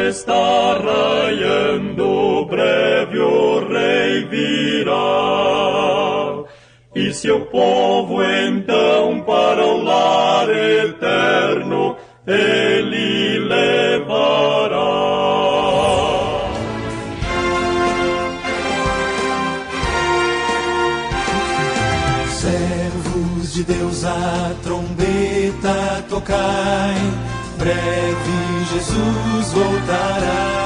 está raiando, breve o Rei virá. E seu povo então para o lar eterno ele levará. Servos de Deus, a trombeta tocai, breve Jesus voltará.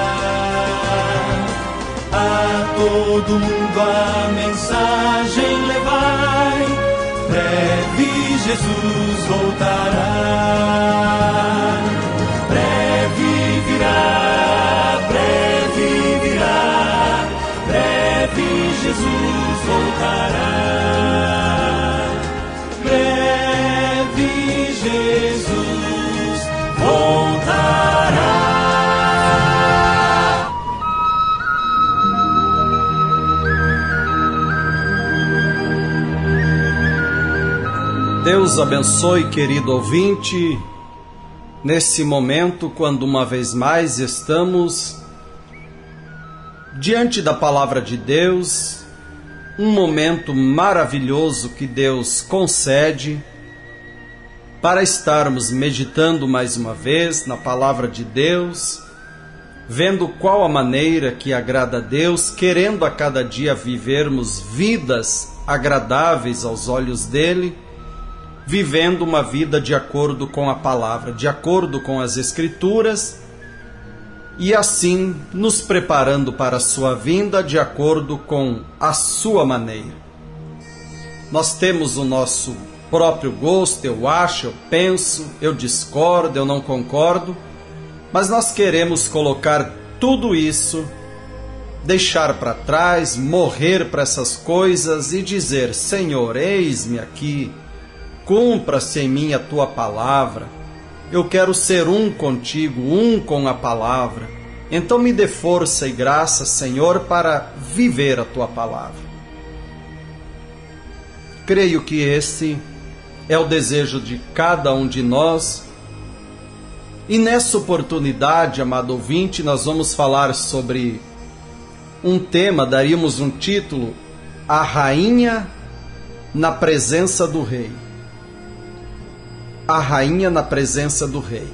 A todo mundo a mensagem levai, breve Jesus voltará. Breve virá, breve virá, breve Jesus voltará. Breve Jesus voltará. Deus abençoe, querido ouvinte, nesse momento, quando uma vez mais estamos diante da Palavra de Deus, um momento maravilhoso que Deus concede para estarmos meditando mais uma vez na Palavra de Deus, vendo qual a maneira que agrada a Deus, querendo a cada dia vivermos vidas agradáveis aos olhos dEle, vivendo uma vida de acordo com a Palavra, de acordo com as Escrituras, e assim nos preparando para a sua vinda de acordo com a sua maneira. Nós temos o nosso próprio gosto, eu acho, eu penso, eu discordo, eu não concordo, mas nós queremos colocar tudo isso, deixar para trás, morrer para essas coisas e dizer: Senhor, eis-me aqui, cumpra-se em mim a tua palavra. Eu quero ser um contigo, um com a palavra. Então me dê força e graça, Senhor, para viver a tua palavra. Creio que esse é o desejo de cada um de nós. E nessa oportunidade, amado ouvinte, nós vamos falar sobre um tema, daríamos um título: A Rainha na Presença do Rei. A Rainha na Presença do Rei.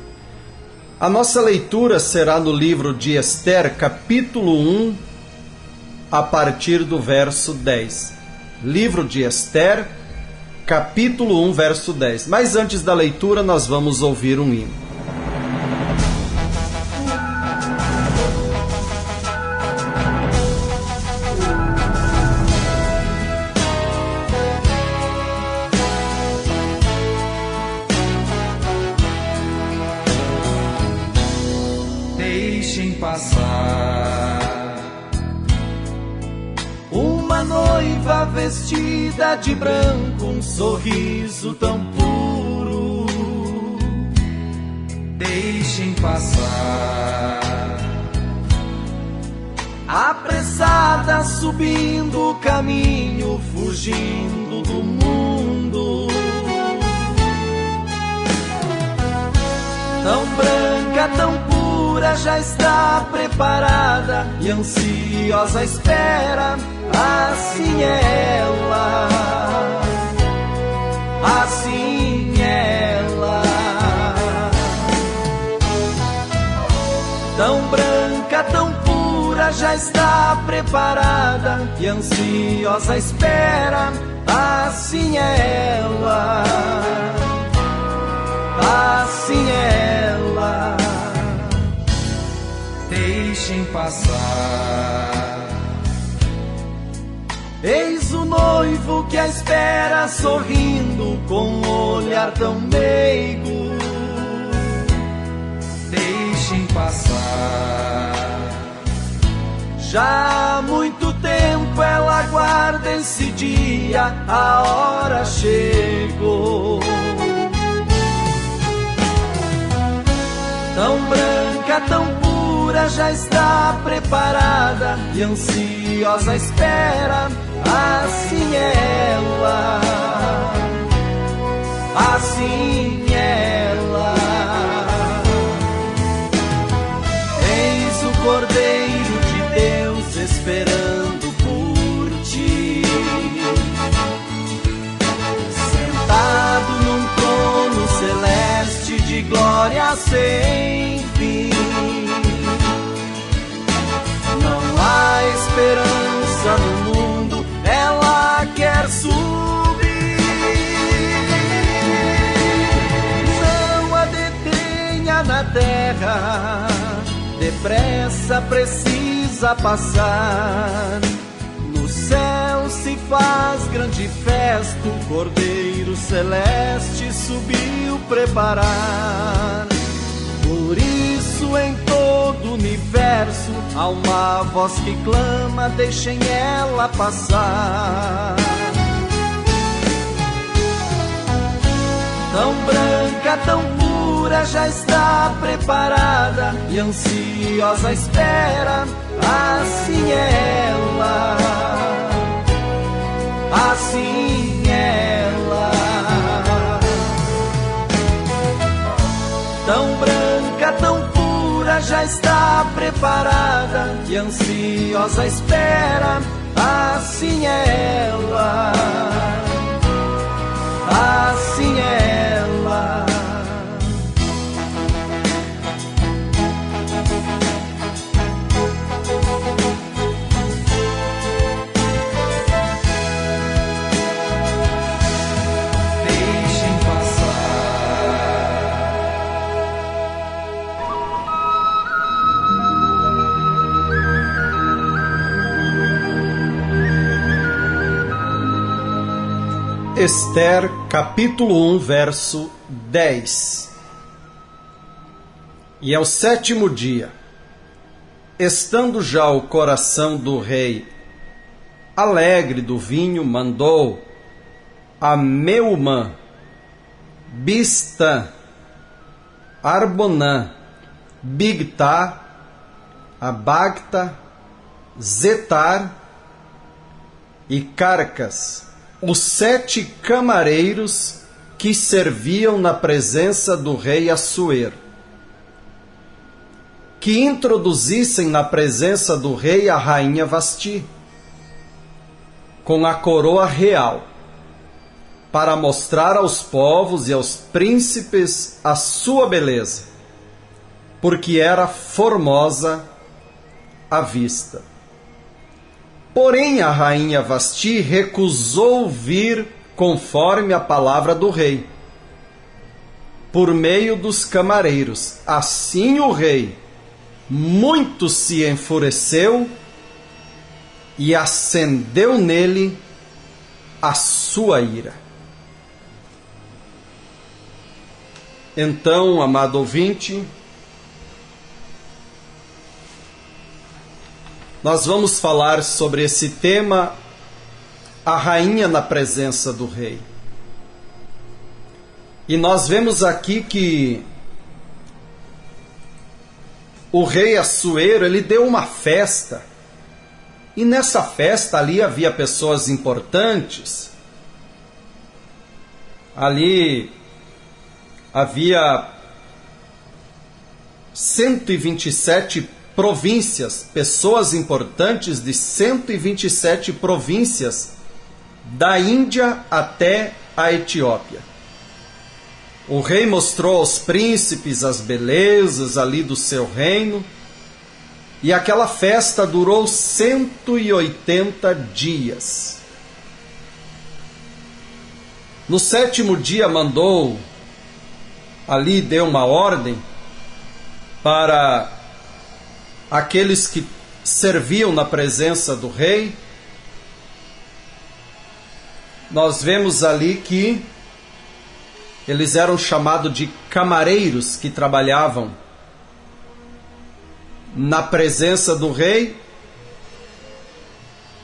A nossa leitura será no livro de Esther, capítulo 1, a partir do verso 10. Livro de Esther, capítulo 1, verso 10. Mas antes da leitura, nós vamos ouvir um hino. Deixem passar uma noiva vestida de branco, um sorriso tão puro. Deixem passar, apressada subindo o caminho, fugindo do mundo. Tão branca, tão pura, já está preparada e ansiosa espera. Assim é ela, assim é ela. Tão branca, tão pura, já está preparada e ansiosa espera. Assim é ela, assim é ela. Deixem passar. Eis o noivo que a espera, sorrindo com um olhar tão meigo. Deixem passar. Já há muito tempo ela aguarda esse dia, a hora chegou. Tão branca, tão pura, já está preparada e ansiosa espera. Assim é ela, assim é ela. Em terra depressa precisa passar. No céu se faz grande festa, o Cordeiro Celeste subiu preparar. Por isso em todo o universo há uma voz que clama, deixem ela passar. Tão branca, tão pura, já está preparada e ansiosa espera, assim é ela, assim é ela. Tão branca, tão pura, já está preparada e ansiosa espera, assim é ela, assim é ela. Deixem passar. Esther, capítulo 1, verso 10. E ao 7º dia, estando já o coração do rei alegre do vinho, mandou a Meumã, Bistã, Arbonã, Bigtá, Abagta, Zetar e Carcas, os 7 camareiros que serviam na presença do rei Assuero, que introduzissem na presença do rei a rainha Vasti, com a coroa real, para mostrar aos povos e aos príncipes a sua beleza, porque era formosa à vista. Porém, a rainha Vasti recusou vir conforme a palavra do rei, por meio dos camareiros. Assim o rei muito se enfureceu e acendeu nele a sua ira. Então, amado ouvinte, nós vamos falar sobre esse tema, a rainha na presença do rei. E nós vemos aqui que o rei Assuero, ele deu uma festa. E nessa festa ali havia pessoas importantes. Ali havia 127 províncias, pessoas importantes de 127 províncias, da Índia até a Etiópia. O rei mostrou aos príncipes as belezas ali do seu reino, e aquela festa durou 180 dias. No 7º dia mandou, ali deu uma ordem para aqueles que serviam na presença do rei. Nós vemos ali que eles eram chamados de camareiros, que trabalhavam na presença do rei.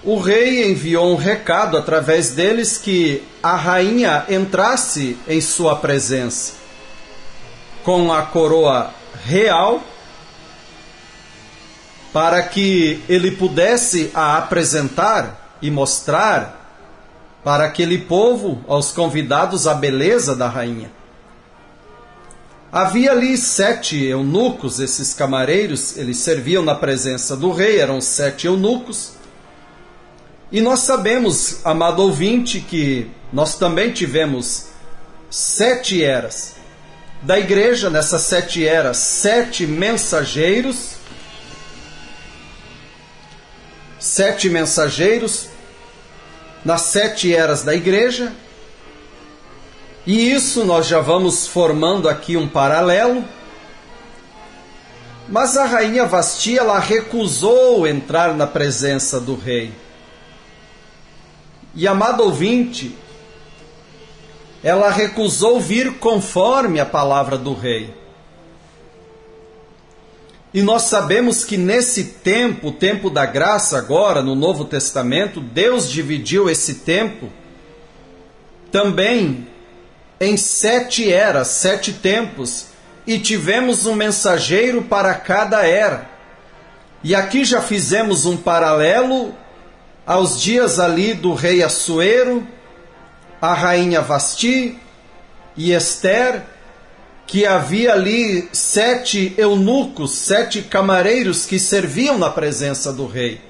O rei enviou um recado através deles que a rainha entrasse em sua presença com a coroa real, para que ele pudesse a apresentar e mostrar para aquele povo, aos convidados, a beleza da rainha. Havia ali 7 eunucos, esses camareiros, eles serviam na presença do rei, eram 7 eunucos. E nós sabemos, amado ouvinte, que nós também tivemos 7 eras da igreja. Nessas 7 eras, 7 mensageiros, 7 mensageiros nas 7 eras da igreja. E isso nós já vamos formando aqui um paralelo. Mas a rainha Vasti, ela recusou entrar na presença do rei. E, amado ouvinte, ela recusou vir conforme a palavra do rei. E nós sabemos que nesse tempo, o tempo da graça agora, no Novo Testamento, Deus dividiu esse tempo também em 7 eras, 7 tempos, e tivemos um mensageiro para cada era. E aqui já fizemos um paralelo aos dias ali do rei Assuero, a rainha Vasti e Esther, que havia ali 7 eunucos, 7 camareiros que serviam na presença do rei.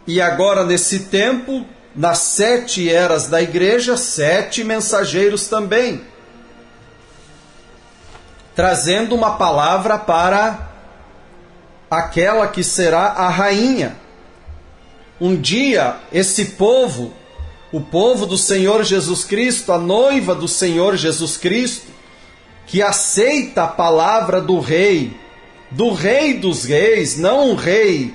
E agora, nesse tempo, nas 7 eras da igreja, 7 mensageiros também, trazendo uma palavra para aquela que será a rainha. Um dia, esse povo, o povo do Senhor Jesus Cristo, a noiva do Senhor Jesus Cristo, que aceita a palavra do Rei dos reis, não um rei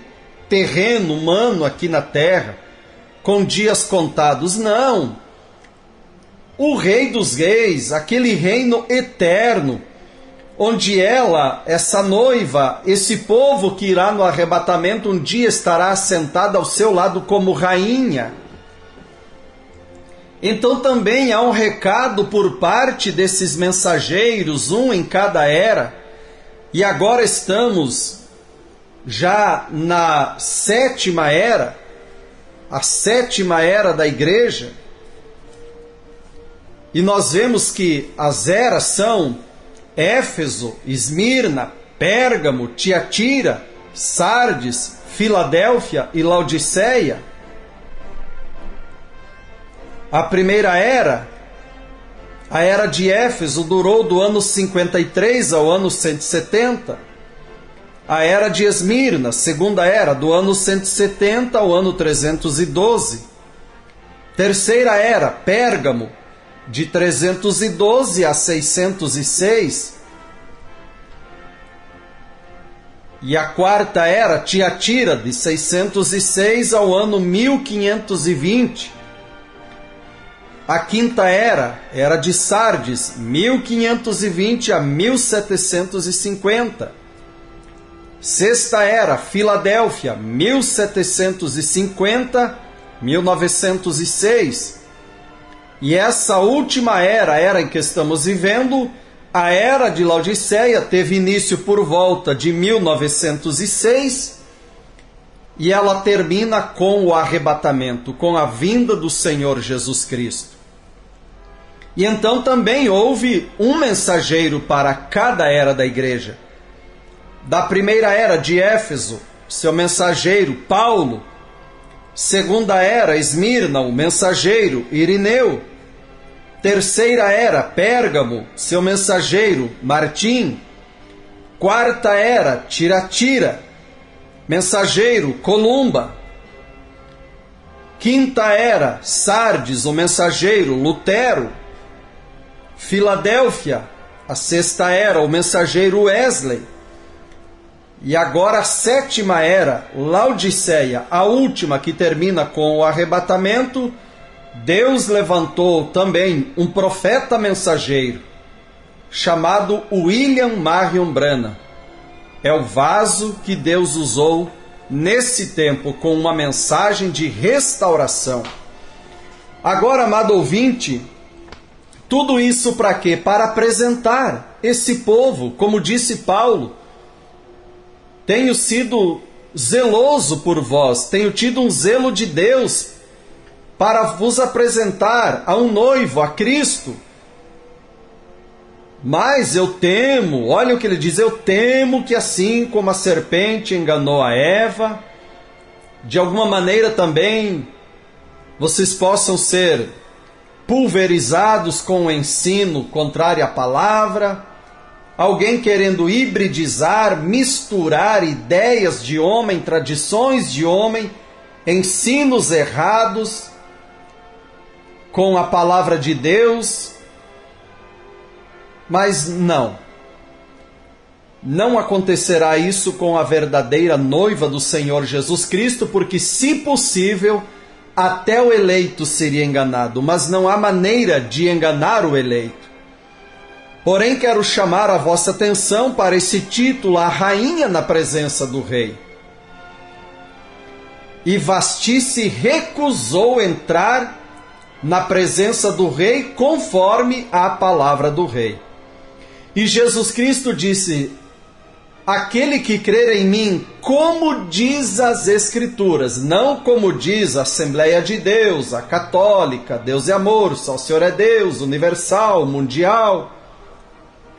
terreno, humano aqui na terra, com dias contados, não. O Rei dos reis, aquele reino eterno, onde ela, essa noiva, esse povo que irá no arrebatamento, um dia estará assentada ao seu lado como rainha. Então também há um recado por parte desses mensageiros, um em cada era, e agora estamos já na 7ª era, a 7ª era da igreja, e nós vemos que as eras são Éfeso, Esmirna, Pérgamo, Tiatira, Sardes, Filadélfia e Laodiceia. A primeira era, a era de Éfeso, durou do ano 53 ao ano 170. A era de Esmirna, segunda era, do ano 170 ao ano 312. Terceira era, Pérgamo, de 312 a 606. E a quarta era, Tiatira, de 606 ao ano 1520. A quinta era de Sardes, 1520 a 1750. Sexta era, Filadélfia, 1750 a 1906. E essa última era em que estamos vivendo, a era de Laodiceia, teve início por volta de 1906 e ela termina com o arrebatamento, com a vinda do Senhor Jesus Cristo. E então também houve um mensageiro para cada era da igreja. Da primeira era de Éfeso, seu mensageiro Paulo. Segunda era, Esmirna, o mensageiro Irineu. Terceira era, Pérgamo, seu mensageiro Martim. Quarta era, Tiatira, mensageiro Columba. Quinta era, Sardes, o mensageiro Lutero. Filadélfia, a sexta era, o mensageiro Wesley. E agora a 7ª era, Laodiceia, a última que termina com o arrebatamento. Deus levantou também um profeta mensageiro, chamado William Marion Branham. É o vaso que Deus usou nesse tempo com uma mensagem de restauração. Agora, amado ouvinte, tudo isso para quê? Para apresentar esse povo, como disse Paulo. Tenho sido zeloso por vós, tenho tido um zelo de Deus para vos apresentar a um noivo, a Cristo. Mas eu temo, olha o que ele diz, eu temo que assim como a serpente enganou a Eva, de alguma maneira também vocês possam ser pulverizados com o ensino contrário à palavra, alguém querendo hibridizar, misturar ideias de homem, tradições de homem, ensinos errados com a palavra de Deus. Mas não. Não acontecerá isso com a verdadeira noiva do Senhor Jesus Cristo, porque, se possível, até o eleito seria enganado, mas não há maneira de enganar o eleito. Porém, quero chamar a vossa atenção para esse título, a rainha na presença do rei. E Vasti se recusou entrar na presença do rei conforme a palavra do rei. E Jesus Cristo disse: aquele que crer em mim, como diz as Escrituras, não como diz a Assembleia de Deus, a católica, Deus é amor, só o Senhor é Deus, universal, mundial,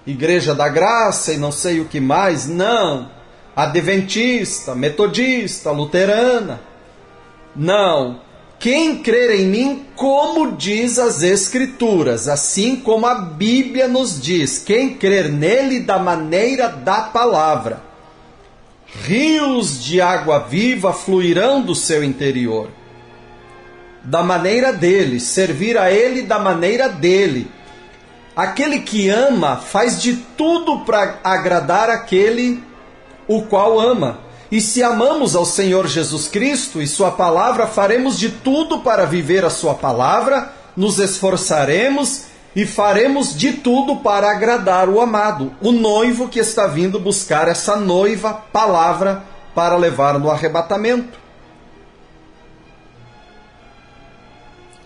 Igreja da Graça e não sei o que mais, não, adventista, metodista, luterana, não. Quem crer em mim, como diz as Escrituras, assim como a Bíblia nos diz, quem crer nele da maneira da palavra, rios de água viva fluirão do seu interior. Da maneira dele, servir a ele da maneira dele. Aquele que ama faz de tudo para agradar aquele o qual ama. E se amamos ao Senhor Jesus Cristo e sua palavra, faremos de tudo para viver a sua palavra, nos esforçaremos e faremos de tudo para agradar o amado, o noivo que está vindo buscar essa noiva palavra para levar no arrebatamento.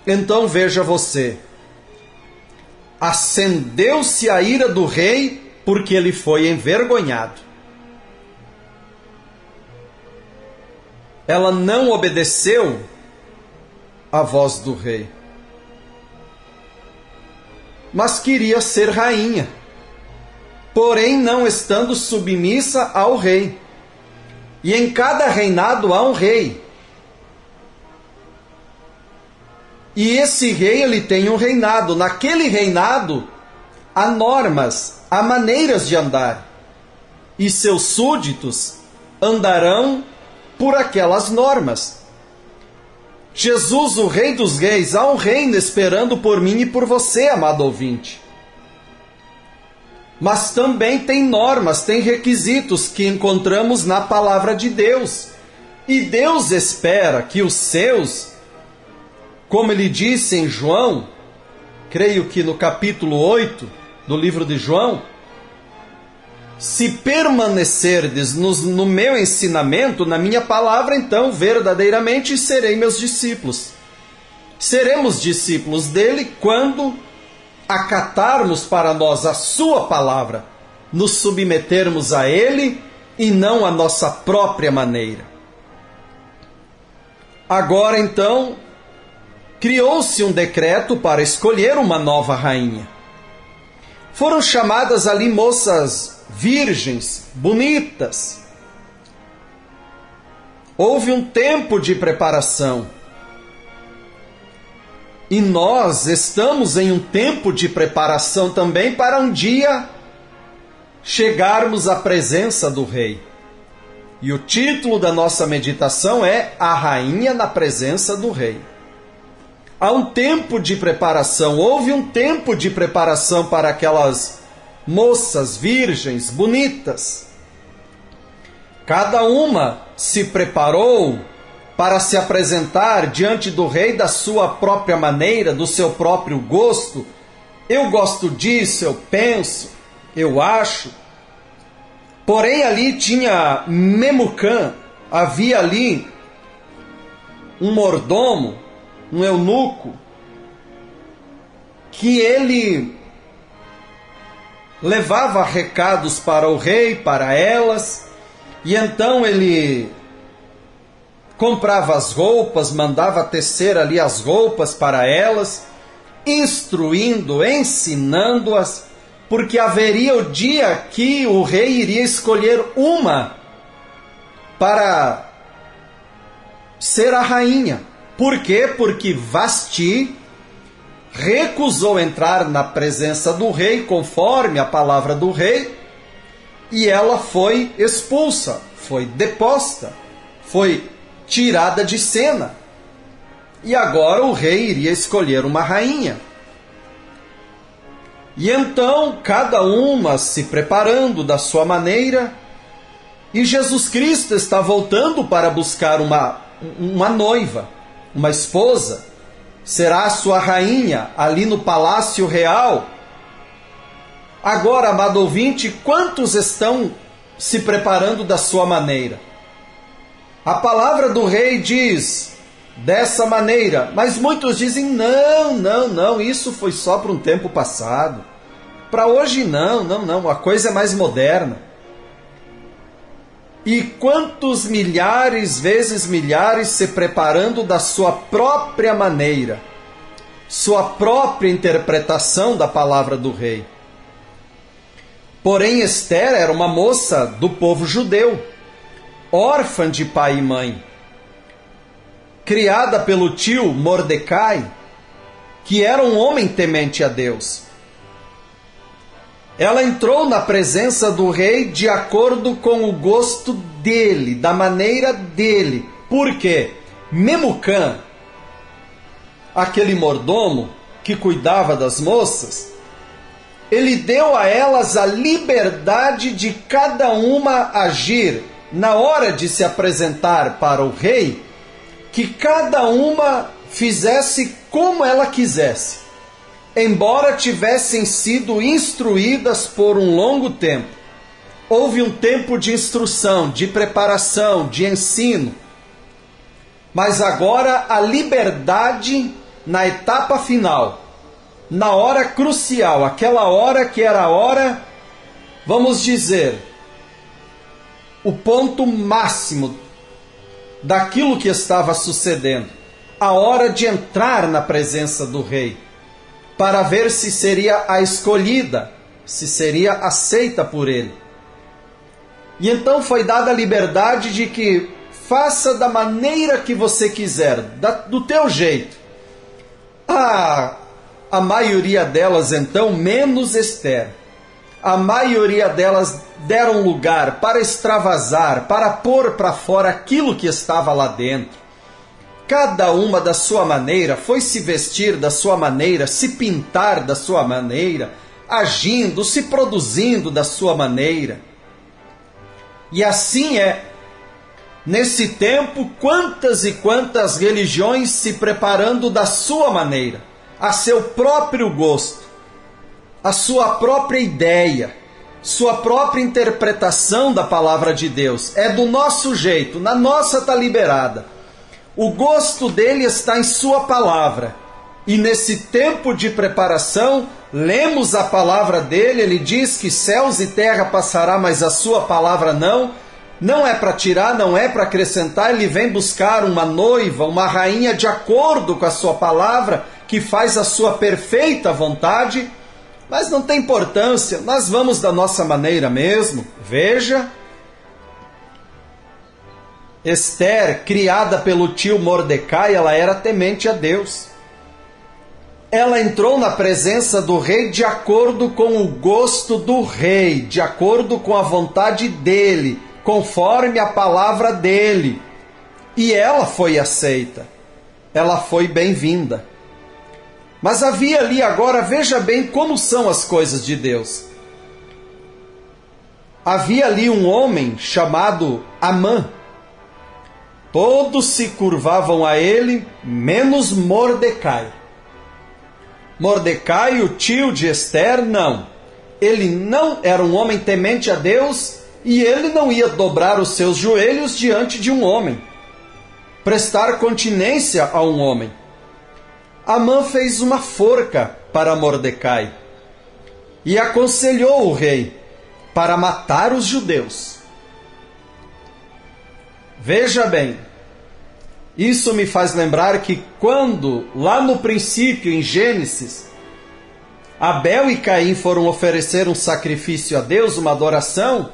Então veja você, acendeu-se a ira do rei porque ele foi envergonhado. Ela não obedeceu à voz do rei, mas queria ser rainha, porém não estando submissa ao rei. E em cada reinado há um rei. E esse rei, ele tem um reinado. Naquele reinado há normas, há maneiras de andar. E seus súditos andarão por aquelas normas. Jesus, o Rei dos Reis, há um reino esperando por mim e por você, amado ouvinte. Mas também tem normas, tem requisitos que encontramos na palavra de Deus. E Deus espera que os seus, como ele disse em João, creio que no capítulo 8 do livro de João, se permanecerdes no meu ensinamento, na minha palavra, então verdadeiramente serei meus discípulos. Seremos discípulos dele quando acatarmos para nós a sua palavra, nos submetermos a ele e não à nossa própria maneira. Agora então, criou-se um decreto para escolher uma nova rainha. Foram chamadas ali moças virgens, bonitas. Houve um tempo de preparação. E nós estamos em um tempo de preparação também para um dia chegarmos à presença do Rei. E o título da nossa meditação é A Rainha na Presença do Rei. Há um tempo de preparação, houve um tempo de preparação para aquelas moças virgens, bonitas. Cada uma se preparou para se apresentar diante do rei da sua própria maneira, do seu próprio gosto. Eu gosto disso, eu penso, eu acho. Porém ali tinha Memucã, havia ali um mordomo, um eunuco, que ele levava recados para o rei, para elas, e então ele comprava as roupas, mandava tecer ali as roupas para elas, instruindo, ensinando-as, porque haveria o dia que o rei iria escolher uma para ser a rainha. Por quê? Porque Vasti recusou entrar na presença do rei, conforme a palavra do rei, e ela foi expulsa, foi deposta, foi tirada de cena. E agora o rei iria escolher uma rainha. E então, cada uma se preparando da sua maneira, e Jesus Cristo está voltando para buscar uma noiva, uma esposa, será a sua rainha ali no palácio real. Agora, amado ouvinte, quantos estão se preparando da sua maneira? A palavra do rei diz dessa maneira, mas muitos dizem, não, isso foi só para um tempo passado. Para hoje não, a coisa é mais moderna. E quantos milhares, vezes milhares, se preparando da sua própria maneira, sua própria interpretação da palavra do rei. Porém, Ester era uma moça do povo judeu, órfã de pai e mãe, criada pelo tio Mordecai, que era um homem temente a Deus. Ela entrou na presença do rei de acordo com o gosto dele, da maneira dele. Por quê? Memucã, aquele mordomo que cuidava das moças, ele deu a elas a liberdade de cada uma agir na hora de se apresentar para o rei, que cada uma fizesse como ela quisesse, embora tivessem sido instruídas por um longo tempo. Houve um tempo de instrução, de preparação, de ensino. Mas agora a liberdade na etapa final, na hora crucial, aquela hora que era a hora, vamos dizer, o ponto máximo daquilo que estava sucedendo, a hora de entrar na presença do rei, para ver se seria a escolhida, se seria aceita por ele. E então foi dada a liberdade de que faça da maneira que você quiser, do teu jeito. A maioria delas então, menos Ester, a maioria delas deram lugar para extravasar, para pôr para fora aquilo que estava lá dentro. Cada uma da sua maneira, foi se vestir da sua maneira, se pintar da sua maneira, agindo, se produzindo da sua maneira. E assim é. Nesse tempo, quantas e quantas religiões se preparando da sua maneira, a seu próprio gosto, a sua própria ideia, sua própria interpretação da palavra de Deus. É do nosso jeito, na nossa está liberada. O gosto dele está em sua palavra. E nesse tempo de preparação, lemos a palavra dele, ele diz que céus e terra passará, mas a sua palavra não. Não é para tirar, não é para acrescentar, ele vem buscar uma noiva, uma rainha de acordo com a sua palavra, que faz a sua perfeita vontade, mas não tem importância, nós vamos da nossa maneira mesmo. Veja, Ester, criada pelo tio Mordecai, ela era temente a Deus. Ela entrou na presença do rei de acordo com o gosto do rei, de acordo com a vontade dele, conforme a palavra dele. E ela foi aceita. Ela foi bem-vinda. Mas havia ali agora, veja bem como são as coisas de Deus. Havia ali um homem chamado Amã. Todos se curvavam a ele, menos Mordecai. Mordecai, o tio de Ester, não. Ele não era um homem temente a Deus e ele não ia dobrar os seus joelhos diante de um homem, prestar continência a um homem. Amã fez uma forca para Mordecai e aconselhou o rei para matar os judeus. Veja bem, isso me faz lembrar que quando, lá no princípio, em Gênesis, Abel e Caim foram oferecer um sacrifício a Deus, uma adoração,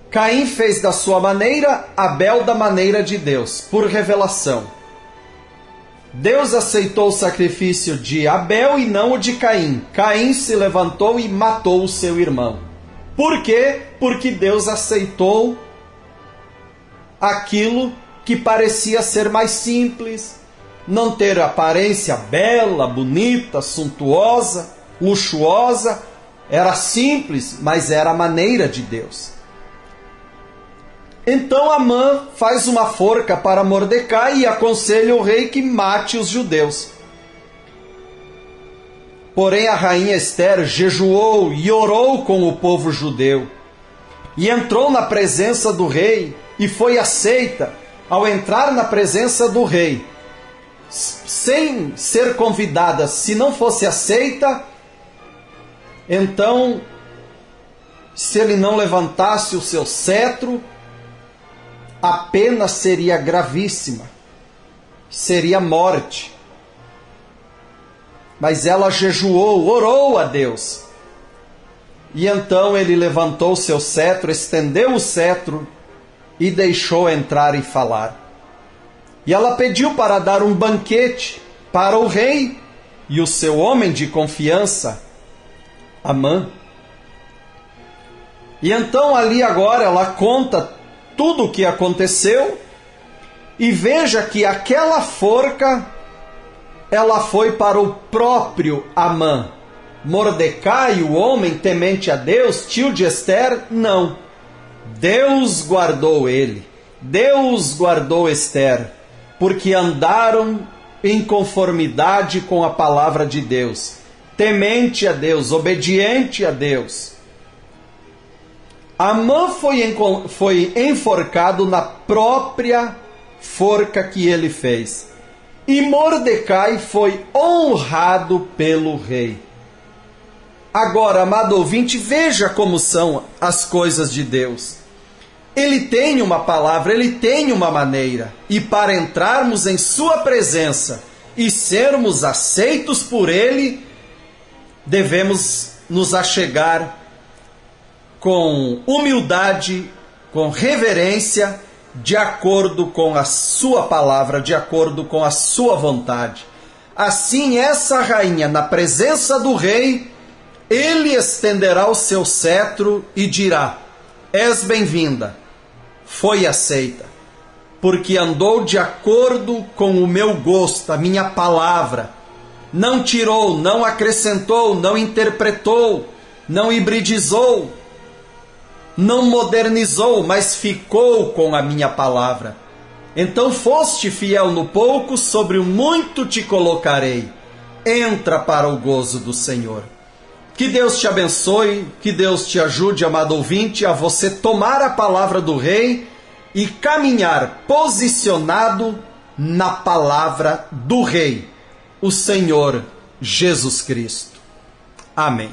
Caim fez da sua maneira, Abel da maneira de Deus, por revelação. Deus aceitou o sacrifício de Abel e não o de Caim. Caim se levantou e matou o seu irmão. Por quê? Porque Deus aceitou aquilo que parecia ser mais simples, não ter aparência bela, bonita, suntuosa, luxuosa, era simples, mas era a maneira de Deus. Então Amã faz uma forca para Mordecai e aconselha o rei que mate os judeus. Porém a rainha Ester jejuou e orou com o povo judeu, e entrou na presença do rei e foi aceita. Ao entrar na presença do rei, sem ser convidada, se não fosse aceita, então, se ele não levantasse o seu cetro, a pena seria gravíssima, seria morte. Mas ela jejuou, orou a Deus. E então ele levantou o seu cetro, estendeu o cetro e deixou entrar e falar. E ela pediu para dar um banquete para o rei e o seu homem de confiança, Amã. E então ali agora ela conta tudo o que aconteceu e veja que aquela forca, ela foi para o próprio Amã. Mordecai, o homem temente a Deus, tio de Ester, não. Deus guardou ele, Deus guardou Ester, porque andaram em conformidade com a palavra de Deus, temente a Deus, obediente a Deus. Amã foi enforcado na própria forca que ele fez, e Mordecai foi honrado pelo rei. Agora, amado ouvinte, veja como são as coisas de Deus. Ele tem uma palavra, ele tem uma maneira. E para entrarmos em sua presença e sermos aceitos por ele, devemos nos achegar com humildade, com reverência, de acordo com a sua palavra, de acordo com a sua vontade. Assim, essa rainha, na presença do rei, ele estenderá o seu cetro e dirá: és bem-vinda, foi aceita, porque andou de acordo com o meu gosto, a minha palavra. Não tirou, não acrescentou, não interpretou, não hibridizou, não modernizou, mas ficou com a minha palavra. Então foste fiel no pouco, sobre o muito te colocarei. Entra para o gozo do Senhor. Que Deus te abençoe, que Deus te ajude, amado ouvinte, a você tomar a palavra do rei e caminhar posicionado na palavra do rei, o Senhor Jesus Cristo. Amém.